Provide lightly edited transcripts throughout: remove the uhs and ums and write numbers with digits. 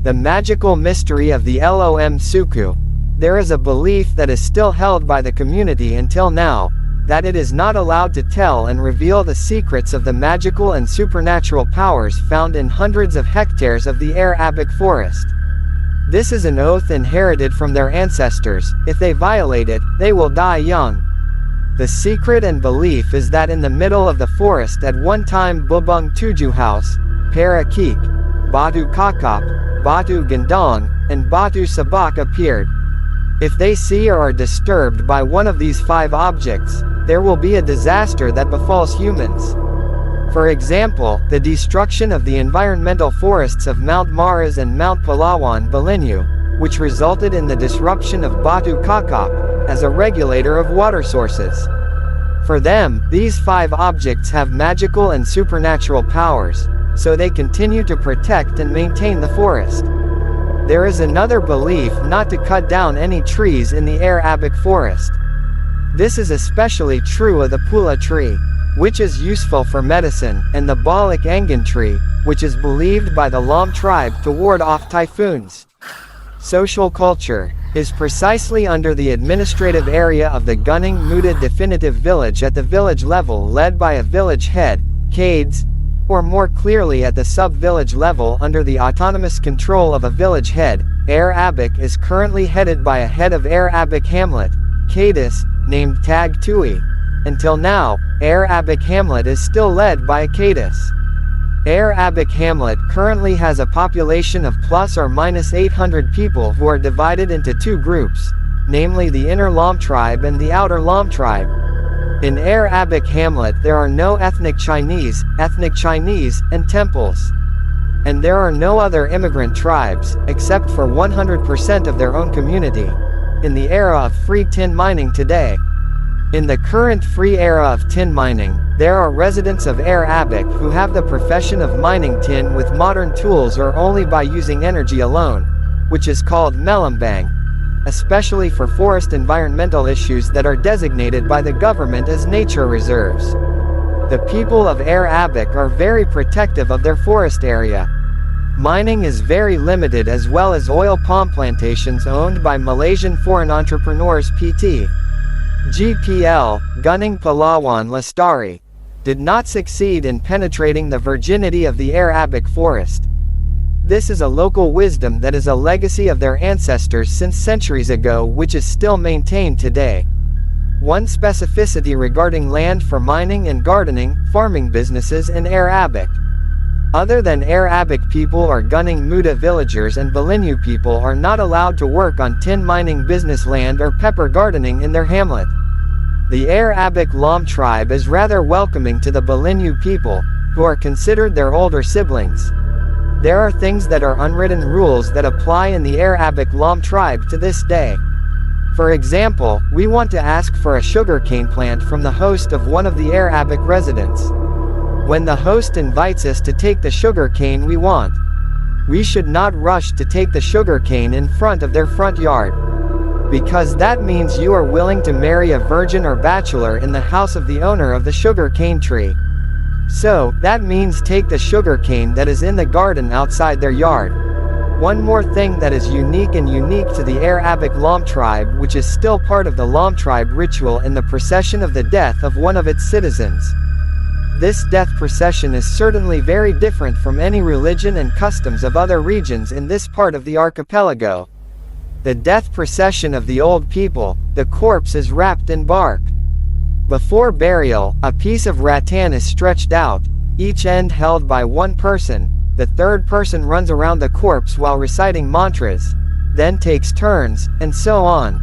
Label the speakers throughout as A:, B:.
A: The magical mystery of the Lom Suku. There is a belief that is still held by the community until now, that it is not allowed to tell and reveal the secrets of the magical and supernatural powers found in hundreds of hectares of the Arabic forest. This is an oath inherited from their ancestors. If they violate it, they will die young. The secret and belief is that in the middle of the forest at one time Bubung Tujuh House, Parakik, Batu Kakap, Batu Gendong, and Batu Sabak appeared. If they see or are disturbed by one of these 5 objects, there will be a disaster that befalls humans. For example, the destruction of the environmental forests of Mount Maras and Mount Palawan Balinyu, which resulted in the disruption of Batu Kakap, as a regulator of water sources. For them, these 5 objects have magical and supernatural powers, so they continue to protect and maintain the forest. There is another belief not to cut down any trees in the Arabic forest. This is especially true of the Pula tree, which is useful for medicine, and the Balik Engan tree, which is believed by the Lam tribe to ward off typhoons. Social culture is precisely under the administrative area of the Gunung Muda definitive village at the village level led by a village head, Kades, or more clearly at the sub-village level under the autonomous control of a village head. Arabic is currently headed by a head of Arabic hamlet, Kades, named Tag Tui. Until now, Arabic hamlet is still led by a Kades. Arabic hamlet currently has a population of plus or minus 800 people who are divided into 2 groups, namely the inner Lam tribe and the outer Lam tribe. In Arabic hamlet there are no ethnic Chinese, and temples. And there are no other immigrant tribes, except for 100% of their own community. In the era of free tin mining today. In the current free era of tin mining, there are residents of Arabic who have the profession of mining tin with modern tools or only by using energy alone, which is called melambang, especially for forest environmental issues that are designated by the government as nature reserves. The people of Arabic are very protective of their forest area. Mining is very limited as well as oil palm plantations owned by Malaysian foreign entrepreneurs PT. GPL, Gunung Palawan Lestari, did not succeed in penetrating the virginity of the Arabic forest. This is a local wisdom that is a legacy of their ancestors since centuries ago which is still maintained today. One specificity regarding land for mining and gardening, farming businesses in Arabic. Other than Arabic people or Gunung Muda villagers and Balinyu people are not allowed to work on tin mining business land or pepper gardening in their hamlet. The Arabic Lam tribe is rather welcoming to the Balinyu people, who are considered their older siblings. There are things that are unwritten rules that apply in the Arabic Lam tribe to this day. For example, we want to ask for a sugarcane plant from the host of one of the Arabic residents. When the host invites us to take the sugarcane we want, we should not rush to take the sugarcane in front of their front yard. Because that means you are willing to marry a virgin or bachelor in the house of the owner of the sugarcane tree. So, that means take the sugarcane that is in the garden outside their yard. One more thing that is unique to the Arabic Lam tribe which is still part of the Lam tribe ritual in the procession of the death of one of its citizens. This death procession is certainly very different from any religion and customs of other regions in this part of the archipelago. The death procession of the old people, the corpse is wrapped in bark. Before burial, a piece of rattan is stretched out, each end held by one person. The third person runs around the corpse while reciting mantras, then takes turns, and so on.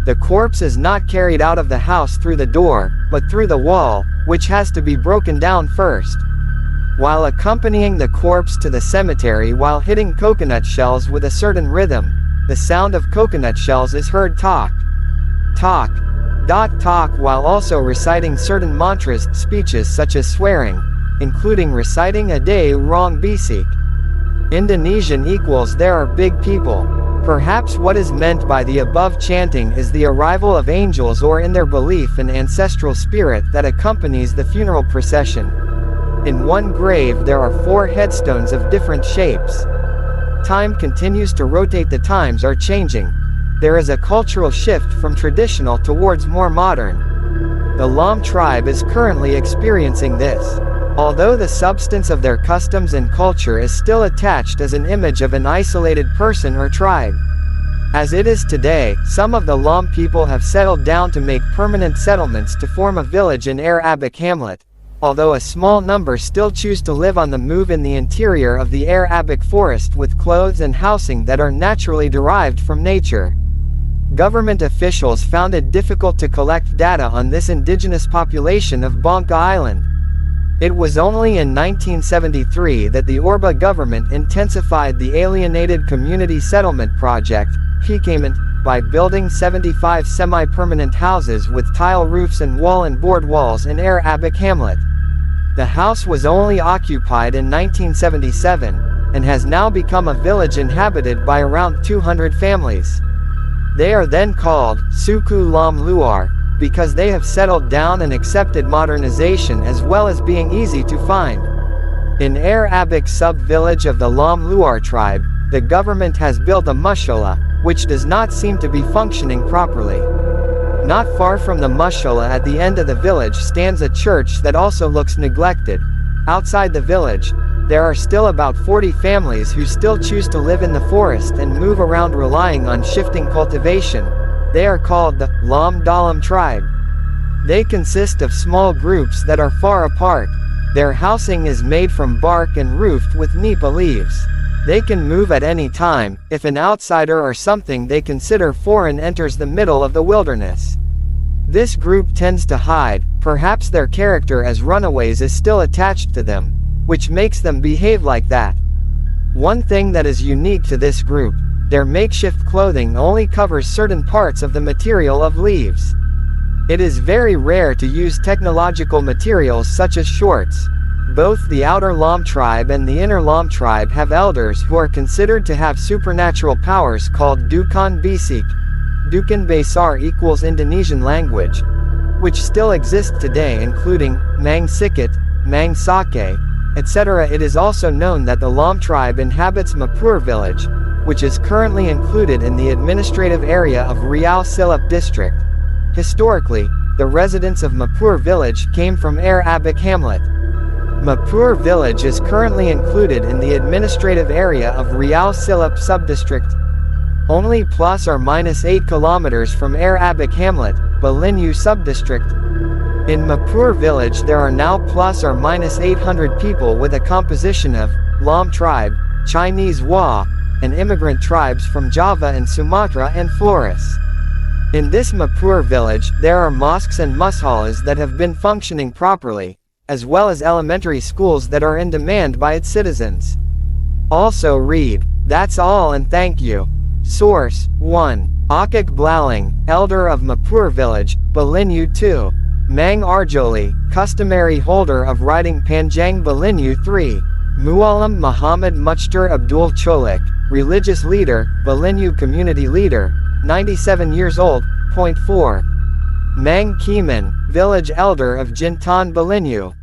A: The corpse is not carried out of the house through the door, but through the wall, which has to be broken down first. While accompanying the corpse to the cemetery while hitting coconut shells with a certain rhythm, the sound of coconut shells is heard talk, while also reciting certain mantras, speeches such as swearing, including reciting a day wrong bisik. Indonesian equals there are big people. Perhaps what is meant by the above chanting is the arrival of angels or in their belief an ancestral spirit that accompanies the funeral procession. In one grave there are 4 headstones of different shapes. time continues to rotate, the times are changing. There is a cultural shift from traditional towards more modern. The Lam tribe is currently experiencing this. Although the substance of their customs and culture is still attached as an image of an isolated person or tribe. As it is today, some of the Lam people have settled down to make permanent settlements to form a village in Arabic hamlet, although a small number still choose to live on the move in the interior of the Arabic forest with clothes and housing that are naturally derived from nature. Government officials found it difficult to collect data on this indigenous population of Bonka Island. It was only in 1973 that the Orba government intensified the Alienated Community Settlement Project, PKMENT, by building 75 semi-permanent houses with tile roofs and wall and board walls in Arabic hamlet. The house was only occupied in 1977, and has now become a village inhabited by around 200 families. They are then called Suku Lam Luar, because they have settled down and accepted modernization as well as being easy to find. In Arabic sub-village of the Lam Luar tribe, the government has built a mushola, which does not seem to be functioning properly. Not far from the mushola at the end of the village stands a church that also looks neglected. Outside the village, there are still about 40 families who still choose to live in the forest and move around relying on shifting cultivation. They are called the Lam Dalam tribe. They consist of small groups that are far apart. Their housing is made from bark and roofed with nipa leaves. They can move at any time, if an outsider or something they consider foreign enters the middle of the wilderness. This group tends to hide, perhaps their character as runaways is still attached to them, which makes them behave like that. One thing that is unique to this group, their makeshift clothing only covers certain parts of the material of leaves. It is very rare to use technological materials such as shorts. Both the outer Lam tribe and the inner Lam tribe have elders who are considered to have supernatural powers called Dukan Bisik. Dukan Besar equals Indonesian language, which still exists today, including Mang Sikit, Mang Sake, etc. It is also known that the Lam tribe inhabits Mapur village, which is currently included in the administrative area of Riau Silap district. Historically, the residents of Mapur village came from Arabic hamlet. Mapur village is currently included in the administrative area of Riau Silap subdistrict. Only plus or minus 8 kilometers from Arabic hamlet, Balinyu subdistrict. In Mapur village there are now plus or minus 800 people with a composition of Lam tribe, Chinese Wa, and immigrant tribes from Java and Sumatra and Flores. In this Mapur village, there are mosques and mushallas that have been functioning properly, as well as elementary schools that are in demand by its citizens. Also read, that's all and thank you. Source, 1. Akik Blaling, Elder of Mapur village, Balinyu 2. Mang Arjoli, customary holder of writing Panjang Balinyu 3. Mualim Muhammad Muchtar Abdul Cholik, religious leader, Balinyu community leader, 97 years old. Point 4. Mang Kiman, village elder of Jintan Balinyu.